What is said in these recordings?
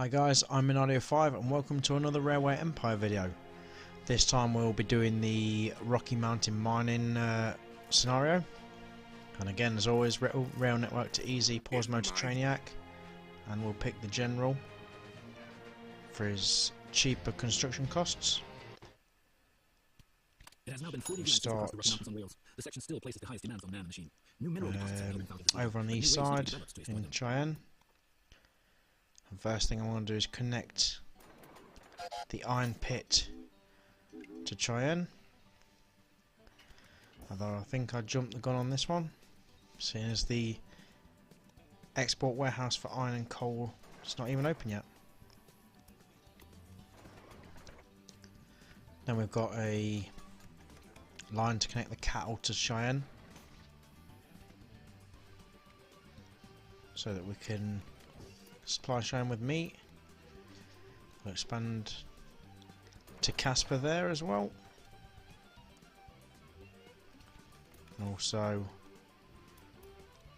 Hi guys, I'm Minardi 5 and welcome to another Railway Empire video. This time we'll be doing the Rocky Mountain mining scenario. And again, as always, rail network to easy, pause mode to Trainiac. And we'll pick the General for his cheaper construction costs. It has now been 40 years since the Rocky Mountains on rails. The section still places the highest demands on man and machine. New mineral deposits have been found as well, over on the east side in Cheyenne. And first thing I want to do is connect the iron pit to Cheyenne. Although I think I jumped the gun on this one, seeing as the export warehouse for iron and coal is not even open yet. Then we've got a line to connect the cattle to Cheyenne, so that we can supply Cheyenne with meat. We'll expand to Casper there as well, and also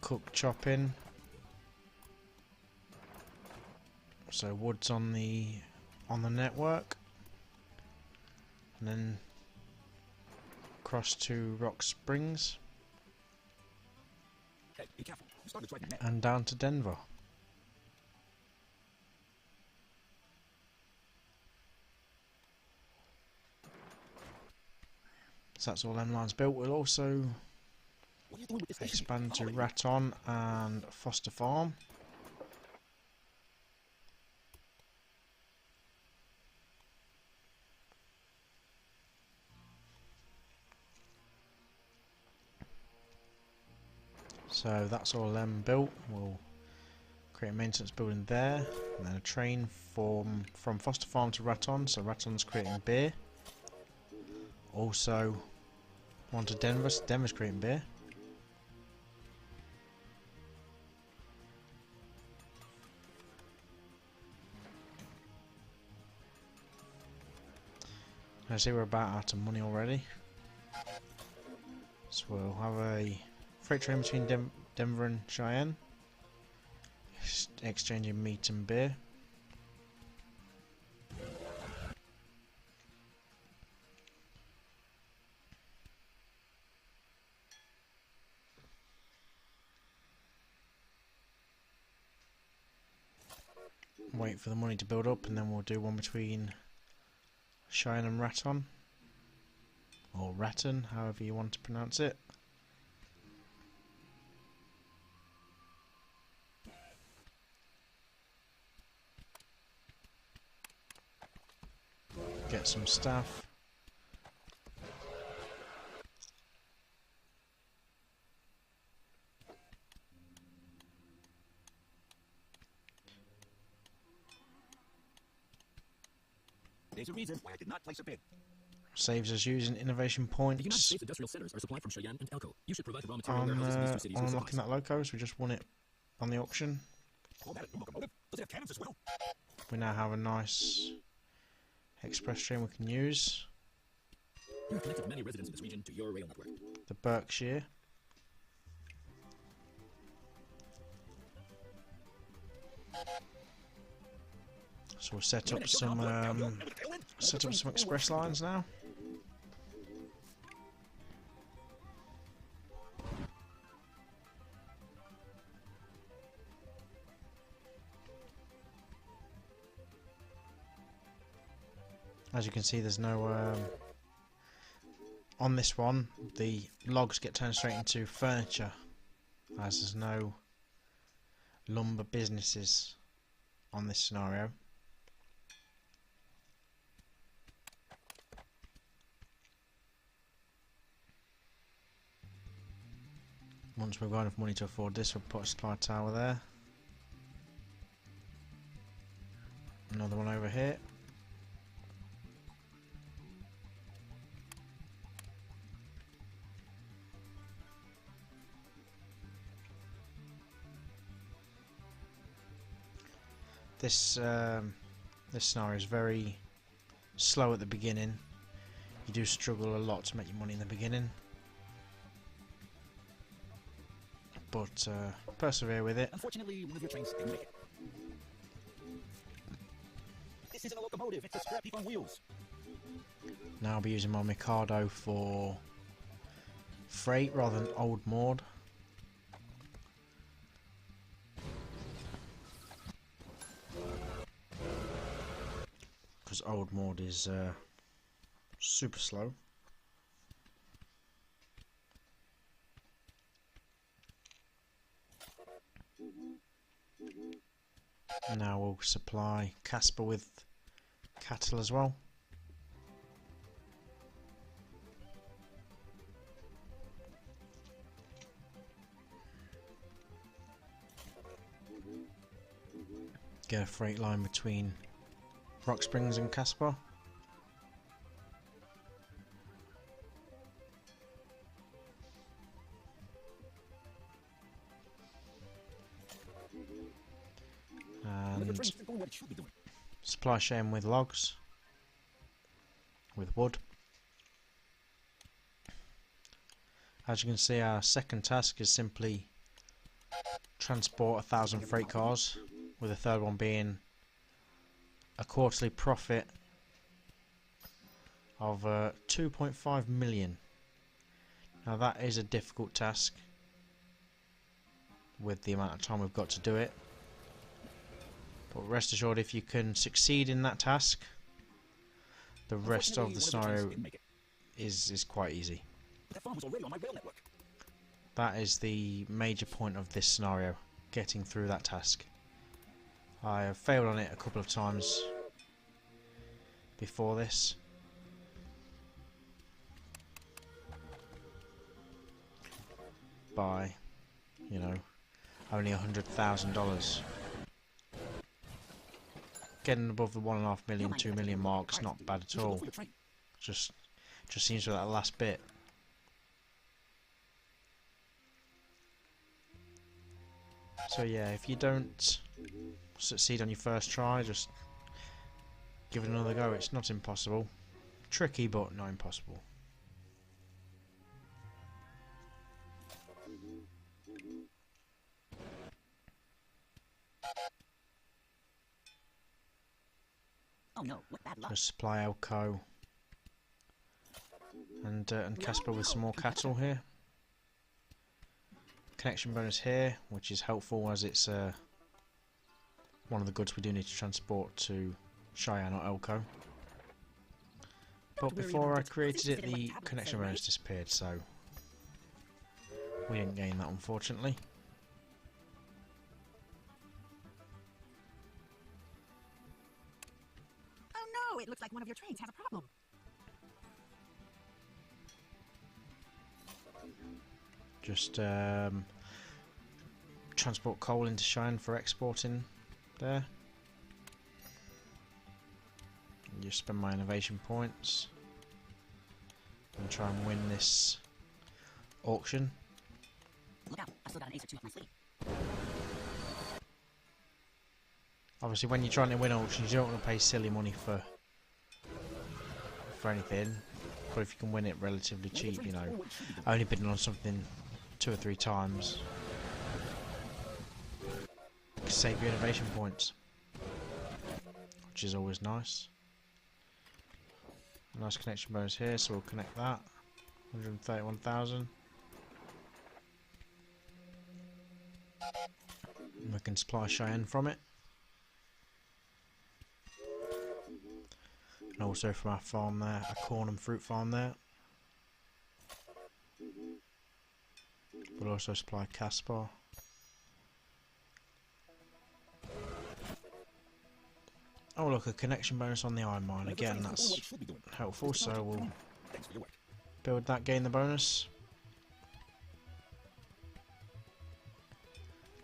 cook chopping. So wood's on the network, and then across to Rock Springs, hey, be careful. You started striking net. And down to Denver. So that's all them lines built. We'll also What are you doing with this expand to Raton and Foster Farm. So that's all them built. We'll create a maintenance building there, and then a train from Foster Farm to Raton. So Raton's creating beer. Also one to Denver. So Denver's creating beer. I see we're about out of money already. So we'll have a freight train between Denver and Cheyenne, exchanging meat and beer. Wait for the money to build up, and then we'll do one between Cheyenne and Raton, or Raton, however you want to pronounce it. Get some staff. There's a reason why I did not place a bid. Saves us using innovation The United points States industrial centers are supplied from Cheyenne and Elko. You should provide the raw material warehouses in these two cities on with unlocking supplies. that loco. So we just won it on the auction. Call that a new locomotive? Does it have cannons as well? We now have a nice express train we can use. You have connected many residents in this region to your rail network. The Berkshire. So we'll set up some express lines now. As you can see, there's no on this one, the logs get turned straight into furniture, as there's no lumber businesses on this scenario. Once we've got enough money to afford this, we'll put a supply tower there. Another one over here. This scenario is very slow at the beginning. You do struggle a lot to make your money in the beginning, but persevere with it. Unfortunately, one of your trains didn't make it. This isn't a locomotive, it's a scrap heap on wheels. Now I'll be using my Mikado for freight rather than old moored. Because old moored is super slow. Now we'll supply Casper with cattle as well. Get a freight line between Rock Springs and Casper. And supply Cheyenne with logs, with wood. As you can see, our second task is simply transport 1,000 freight cars, with the third one being a quarterly profit of 2.5 million. Now that is a difficult task with the amount of time we've got to do it. But rest assured, if you can succeed in that task, the rest of the scenario is quite easy. That is the major point of this scenario, getting through that task. I have failed on it a couple of times before this. By, you know, only $100,000. Getting above the 1.5 million, 2 million mark's not bad at all. Just seems for that last bit. So yeah, if you don't succeed on your first try, just give it another go. It's not impossible. Tricky, but not impossible. Oh no, what bad luck. Just supply Elko and Casper with some more cattle here. Connection bonus here, which is helpful as it's one of the goods we do need to transport to Cheyenne or Elko. But before I created it, the connection bonus disappeared, so we didn't gain that, unfortunately. Oh no, it looks like one of your trains has a problem. Just transport coal into Cheyenne for exporting there. And just spend my innovation points and try and win this auction. Look out, I've still got an ace or two up my sleeve. Obviously, when you're trying to win auctions, you don't want to pay silly money for anything. But if you can win it relatively cheap, you know, only bidding on something 2 or 3 times, save your innovation points, which is always nice. Nice connection bonus here, so we'll connect that. 131,000. We can supply Cheyenne from it. And also from our farm there, a corn and fruit farm there. We'll also supply Caspar. Oh look, a connection bonus on the iron mine. Again, that's helpful, so we'll build that, gain the bonus.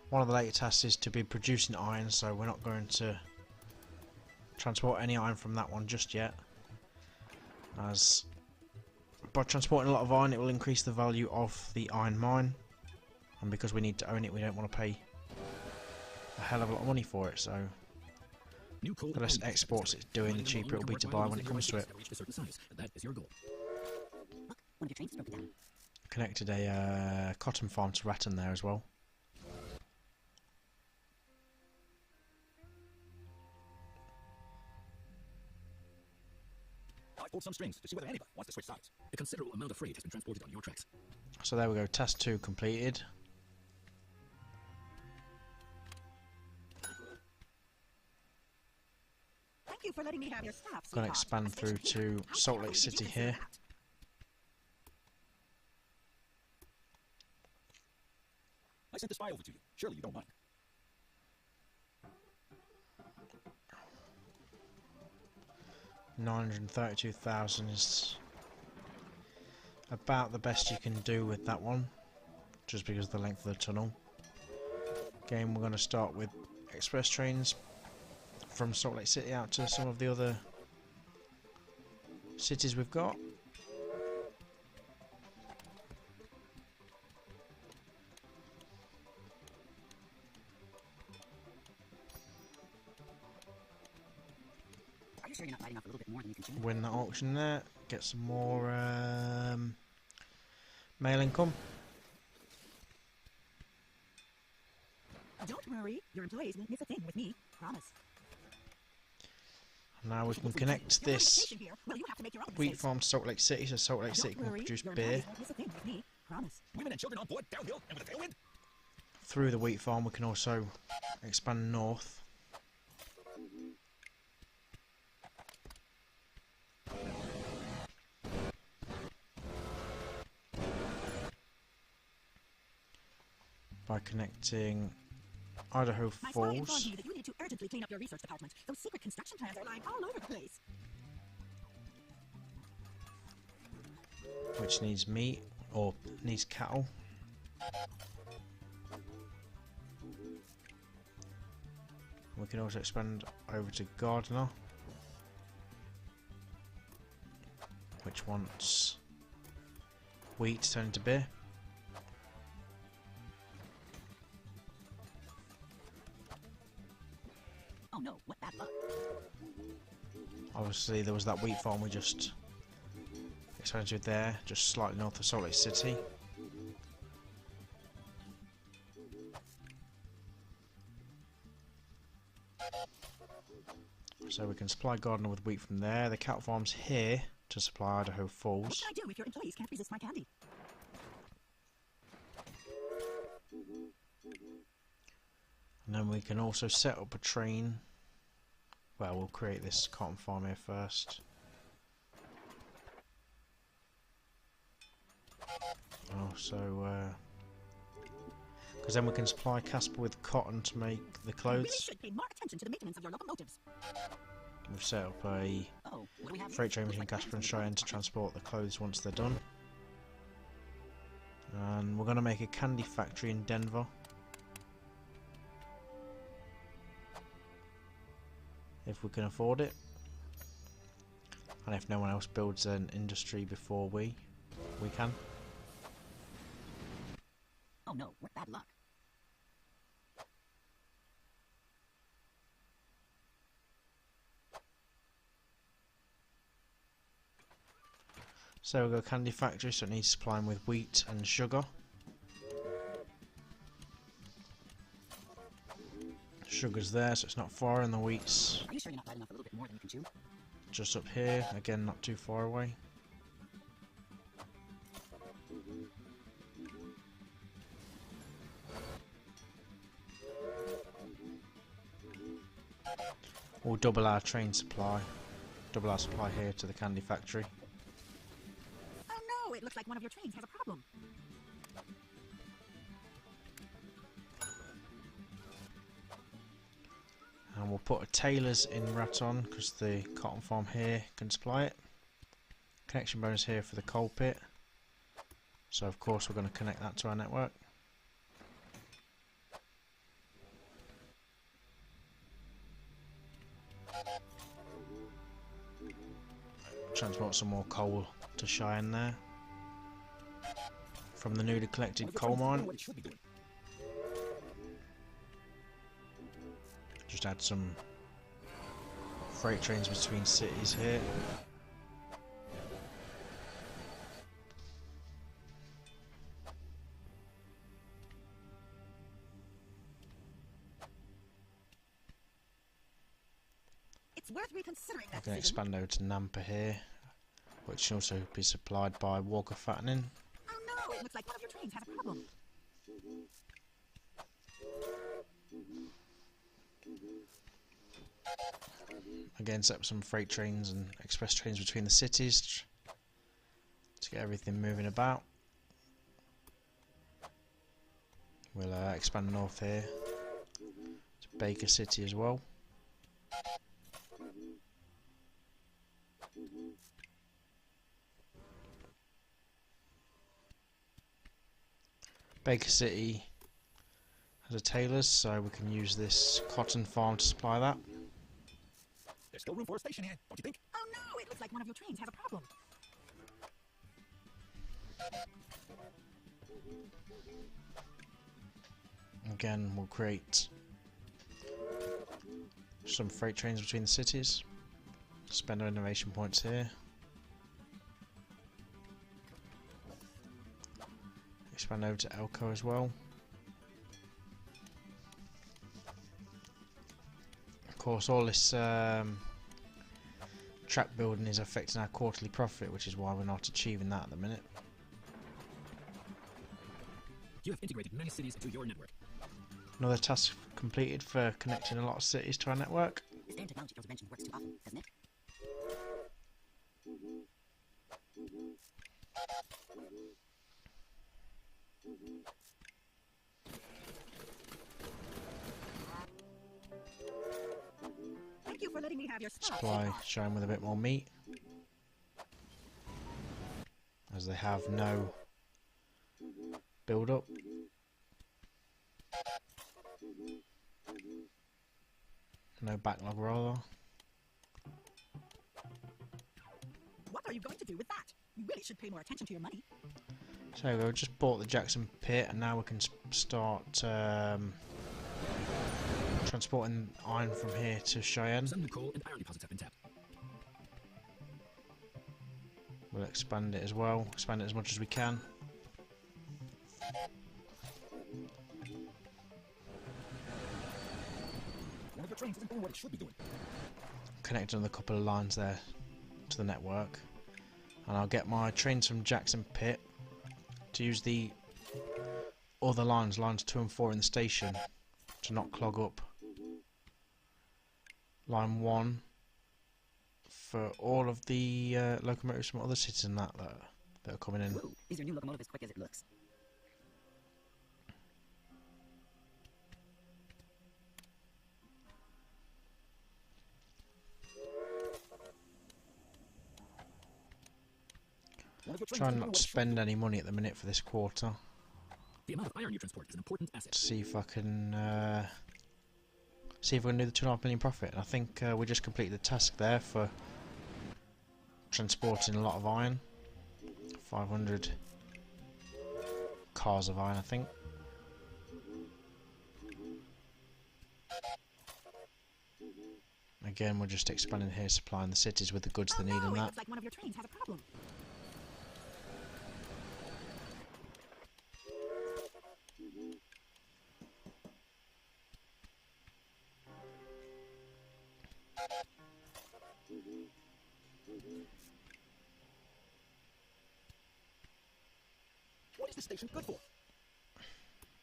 One of the later tasks is to be producing iron, so we're not going to transport any iron from that one just yet. As by transporting a lot of iron, it will increase the value of the iron mine. And because we need to own it, we don't want to pay a hell of a lot of money for it, so the less exports it's doing, the cheaper it will be to buy when it comes to it. Connected a cotton farm to Ratton there as well. I've pulled some strings to see whether anybody wants to switch sides. A considerable amount of freight has been transported on your tracks. So there we go, task 2 completed. Thank you for letting me have your stuff. Going to expand through to Salt Lake City here. I sent the spy over to you. Surely you don't mind. $932,000 is about the best you can do with that one, just because of the length of the tunnel. Again, we're going to start with express trains from Salt Lake City out to some of the other cities we've got. Are you sure you're not biting off a little bit more than you can chew? Win that auction there, get some more mail income. Don't worry, your employees won't miss a thing with me. Promise. Now we can connect this Here. Well, you have to make your own wheat mistakes. farm to Salt Lake City, so Salt Lake City Don't can worry, produce your beer employees won't miss a thing with me. Promise. Women and children on board, downhill, and with a tailwind? through the wheat farm. We can also expand north. By connecting Idaho My spy informed Falls. me that you need to urgently clean up your research department. Those secret construction plans are lying all over the place. Which needs meat, or needs cattle. We can also expand over to Gardner, which wants wheat to turn into beer. Oh no, what bad luck. Obviously there was that wheat farm we just expanded there, just slightly north of Salt Lake City. So we can supply Gardner with wheat from there. The cattle farm's here to supply Idaho What Falls. should I do if your employees can't resist my candy? And then we can also set up a train. Well, we'll create this cotton farm here first. Also, because then we can supply Casper with cotton to make the You really clothes. should pay more attention to the maintenance of your locomotives. We've set up a Oh, what do we have? freight train Looks between like Casper and plans Cheyenne to transport the clothes once they're done. And we're going to make a candy factory in Denver. If we can afford it. And if no one else builds an industry before we can. Oh no, what bad luck. So we've got a candy factory, so it needs supplying with wheat and sugar. Sugar's there, so it's not far, and the wheat's Are you sure you're not biting off a little bit more than you can chew? just up here. Again, not too far away. We'll double our train supply. Double our supply here to the candy factory. Oh no, it looks like one of your trains has a problem. And we'll put a tailor's in Raton because the cotton farm here can supply it. Connection bonus here for the coal pit. So of course we're going to connect that to our network. Transport some more coal to Cheyenne there. From the newly collected coal mine. What it should be doing. Just add some freight trains between cities here. It's worth reconsidering We that can decision. expand over to Nampa here. which can also be supplied by Walker fattening. Oh no, it looks like one of your trains has a problem. Again, set up some freight trains and express trains between the cities to get everything moving about. We'll expand north here to Baker City as well. Baker City has a tailor's, so we can use this cotton farm to supply that. There's still room for a station here, don't you think? Oh no, it looks like one of your trains has a problem. Again, we'll create some freight trains between the cities. Spend our innovation points here. Expand over to Elko as well. Of course, all this track building is affecting our quarterly profit, which is why we're not achieving that at the minute. You have integrated many cities into your network. Another task completed for connecting a lot of cities to our network. This damn technology intervention works too often, doesn't it? Thank you for letting me have your stuff. Supply shown with a bit more meat, as they have no build up. No backlog rather. What are you going to do with that? You really should pay more attention to your money. So we just bought the Jackson pit, and now we can start transporting iron from here to Cheyenne. Some new coal and iron deposits have been tapped. We'll expand it as well, expand it as much as we can. One of your trains isn't doing what it should be doing. Connect another couple of lines there to the network, and I'll get my trains from Jackson pit to use the other lines 2 and 4 in the station, to not clog up line 1 for all of the locomotives from other cities and that are coming in. Whoa, is your new locomotive as quick as it looks? One of your trains Trying isn't not doing to what it should spend any money at the minute for this quarter, be. The amount of iron you transport is an important asset. to see if I can see if we can do the 2.5 million profit. And I think we just completed the task there for transporting a lot of iron. 500 cars of iron, I think. Again, we're just expanding here, supplying the cities with the goods they need and it that. looks like one of your trains has a problem. What is this station good for?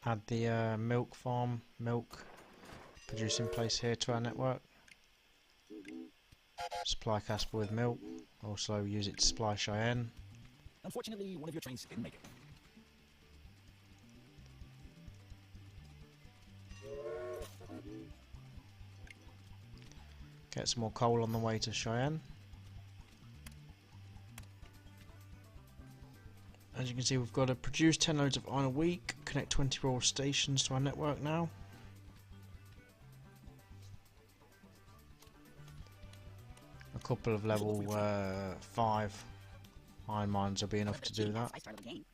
Add the milk farm, milk producing place here to our network. Supply Casper with milk. Also use it to supply Cheyenne. Unfortunately, one of your trains didn't make it. Get some more coal on the way to Cheyenne. As you can see, we've got to produce 10 loads of iron a week, connect 20 raw stations to our network now. A couple of level 5 iron mines will be enough to do that. I started the game.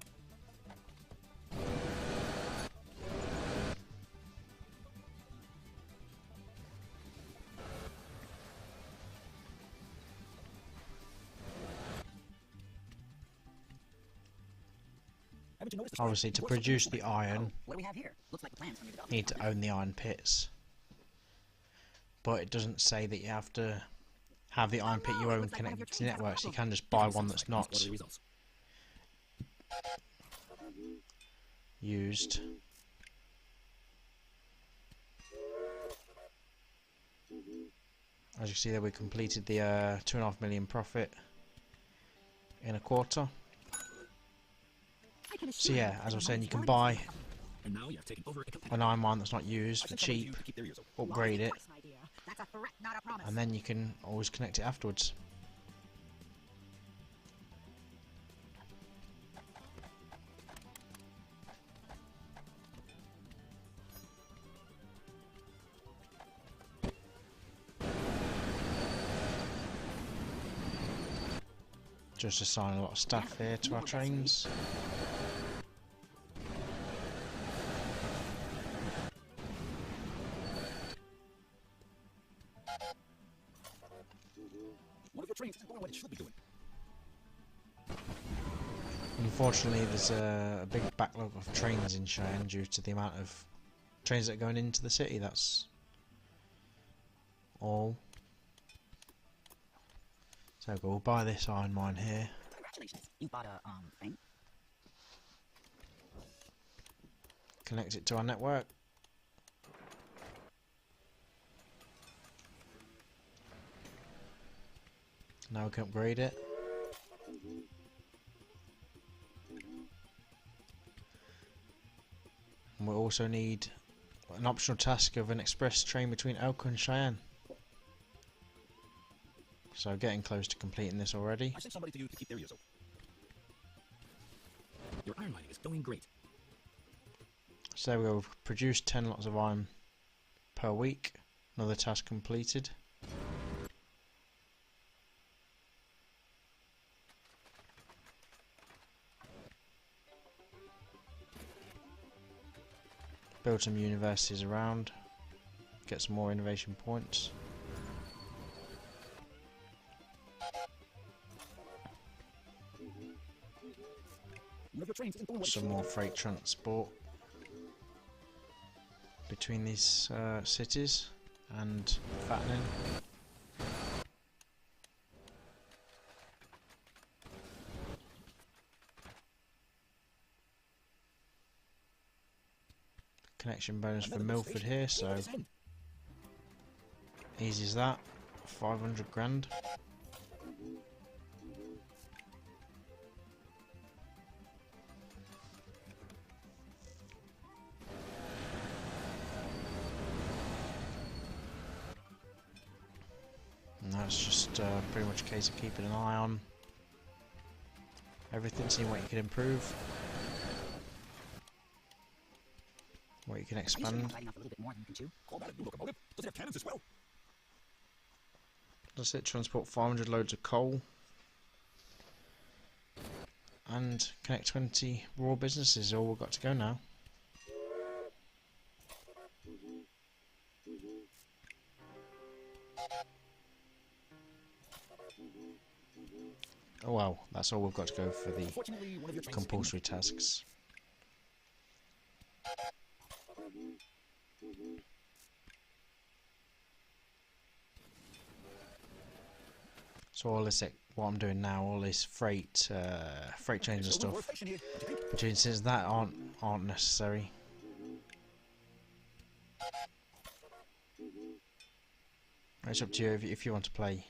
Haven't you noticed the Obviously, to produce the iron, What do we have here? Looks like the plans from your development. you need to own the iron pits. But it doesn't say that you have to have the iron pick your own connected to networks. You can just buy one that's not used. As you see there, we completed the 2.5 million profit in a quarter. So yeah, as I was saying, you can buy an iron mine that's not used for cheap, upgrade it, and then you can always connect it afterwards. Just assign a lot of staff here to our trains. One of your trains isn't doing what it should be doing. Unfortunately, there's a big backlog of trains in Cheyenne due to the amount of trains that are going into the city. That's all. So we'll buy this iron mine here. Congratulations, you bought a thing. Connect it to our network. Now we can upgrade it. And we also need an optional task of an express train between Elko and Cheyenne. So getting close to completing this already. I sent somebody to you to keep their ears open. Your iron mining is going great. So there we go, we've produced 10 lots of iron per week. Another task completed. Build some universities around. Get some more innovation points. Some more freight transport between these cities and fattening. Connection bonus for Milford here, so easy as that. 500 grand. And that's just pretty much a case of keeping an eye on everything, seeing what you can improve, what you can expand. That's it, transport 500 loads of coal and connect 20 raw businesses, all we've got to go now. Oh well, that's all we've got to go for the compulsory tasks. So all this, what I'm doing now, all this freight trains and stuff, between since that aren't necessary. It's up to you if you want to play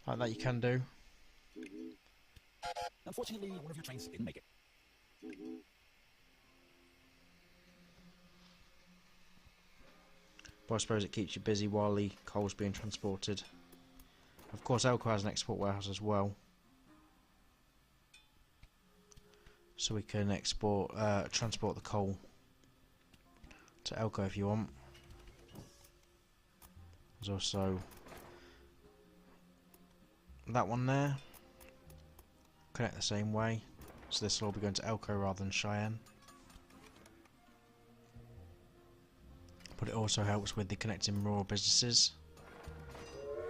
like that, you can do. Unfortunately, one of your trains didn't make it. But I suppose it keeps you busy while the coal's being transported. Of course, Elko has an export warehouse as well, so we can transport the coal to Elko if you want. There's also that one there. Connect the same way, so this will all be going to Elko rather than Cheyenne. But it also helps with the connecting rural businesses,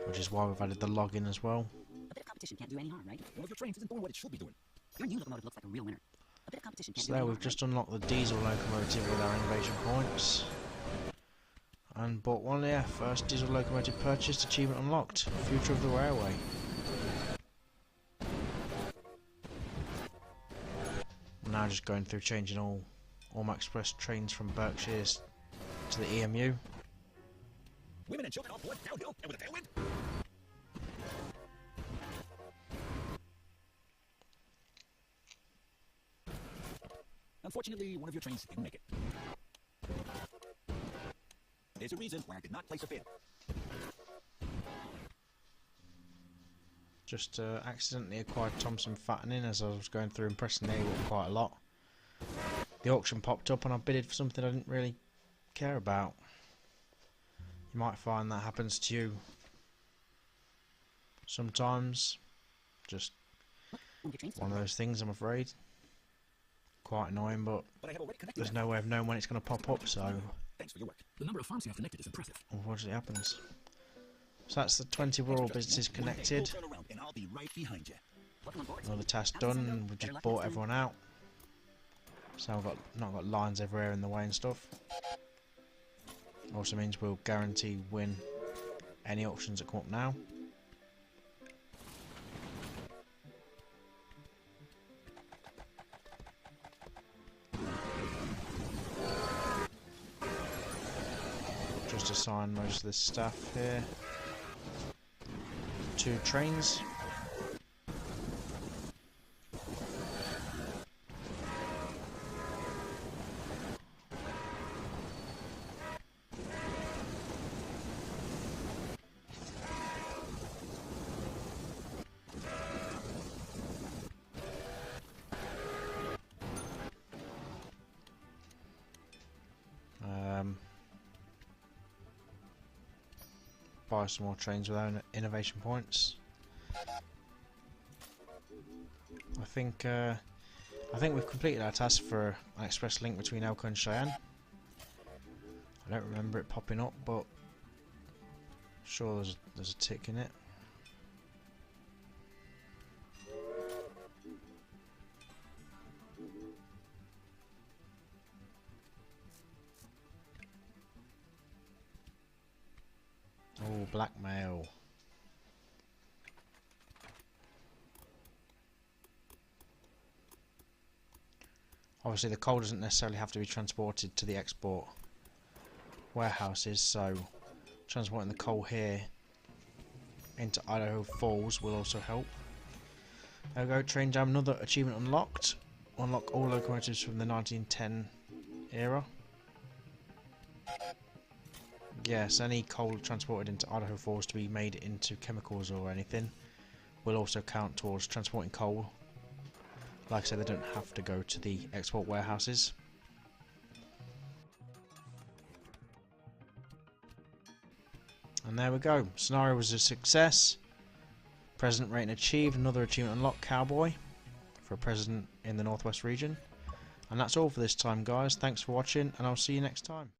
which is why we've added the login as well. A bit of competition can't do any harm, right? One of your trains isn't doing what it should be doing. Your new locomotive looks like a real winner. A bit of competition can't So do any there harm, we've just unlocked the diesel locomotive with our innovation points. And bought one, yeah. First diesel locomotive purchased, achievement unlocked. Future of the railway. I'm now just going through changing all my express trains from Berkshire's to the EMU. Women and children on board downhill and with a tailwind. Unfortunately, one of your trains didn't make it. There's a reason why I did not place a bid. Just accidentally acquired Thompson fattening as I was going through and pressing A quite a lot. The auction popped up and I bidded for something I didn't really care about. You might find that happens to you sometimes. Just one of those things, I'm afraid. Quite annoying, but I have already connected there's no way of knowing when it's going to pop up, so Thanks for your work. The number of farms you have connected is impressive. unfortunately it happens. So that's the 20 rural businesses connected. Turn around and I'll be right behind you. Another task done, and we've just bought everyone out. So I've not got lines everywhere in the way and stuff. Also means we'll guarantee win any auctions that come up now. Just assign most of the staff here. 2 trains. Buy some more trains with own innovation points. I think we've completed our task for an express link between Elko and Cheyenne. I don't remember it popping up, but sure there's a tick in it. Oh, blackmail. Obviously the coal doesn't necessarily have to be transported to the export warehouses, so transporting the coal here into Idaho Falls will also help. There we go, train jam, another achievement unlocked. Unlock all locomotives from the 1910 era. Yes, any coal transported into Idaho Falls to be made into chemicals or anything will also count towards transporting coal. Like I said, they don't have to go to the export warehouses. And there we go. Scenario was a success. President rating achieved. Another achievement unlocked, Cowboy, for a president in the Northwest region. And that's all for this time, guys. Thanks for watching, and I'll see you next time.